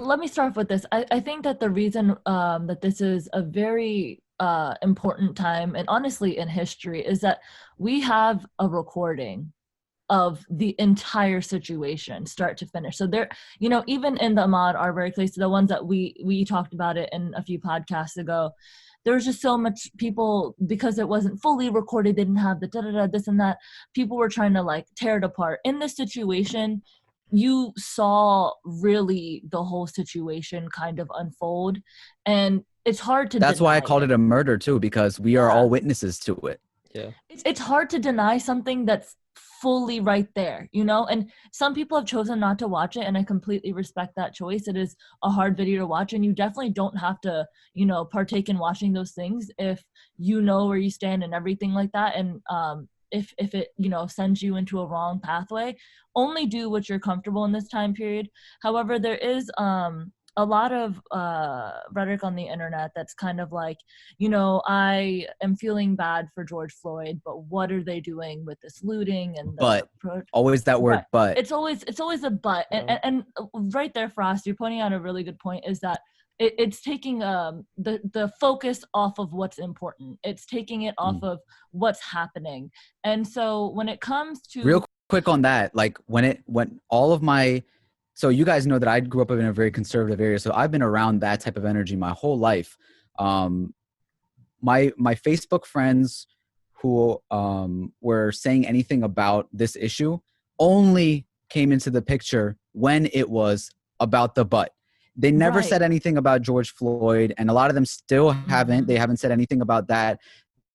let me start with this. I think that the reason that this is a very important time, and honestly in history, is that we have a recording of the entire situation, start to finish. So there, even in the Ahmaud Arbery case, the ones that we talked about it in a few podcasts ago, there was just so much people, because it wasn't fully recorded, they didn't have the da-da-da, this and that. People were trying to like tear it apart. In this situation, you saw really the whole situation kind of unfold, and it's hard to That's why I deny called it a murder too, because we are all witnesses to it. Yeah. It's hard to deny something that's fully right there, and some people have chosen not to watch it, and I completely respect that choice. It is a hard video to watch, and you definitely don't have to partake in watching those things if you know where you stand and everything like that. And if it sends you into a wrong pathway, only do what you're comfortable in this time period. However, there is a lot of rhetoric on the internet that's kind of like, I am feeling bad for George Floyd, but what are they doing with this looting and always that word, but it's always a but. And right there, Frost, you're pointing out a really good point, is that it's taking the focus off of what's important. It's taking it off of what's happening. And so when it comes to real quick on that, like when all of my, so you guys know that I grew up in a very conservative area, so I've been around that type of energy my whole life. My Facebook friends who were saying anything about this issue only came into the picture when it was about the butt. They never said anything about George Floyd, and a lot of them still haven't. They haven't said anything about that.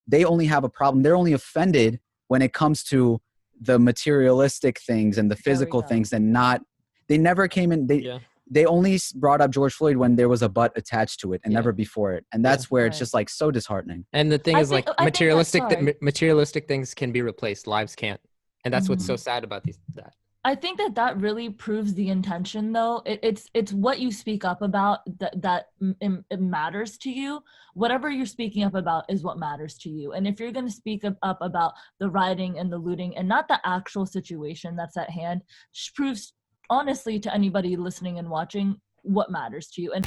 They only have a problem. They're only offended when it comes to the materialistic things and the physical things, and not. They never came in. They only brought up George Floyd when there was a butt attached to it, and never before it. And that's where it's just like so disheartening. And the thing is, like, materialistic things can be replaced. Lives can't. And that's what's so sad about that. I think that really proves the intention, though. It's what you speak up about that it matters to you. Whatever you're speaking up about is what matters to you. And if you're going to speak up about the rioting and the looting and not the actual situation that's at hand, proves honestly to anybody listening and watching what matters to you. And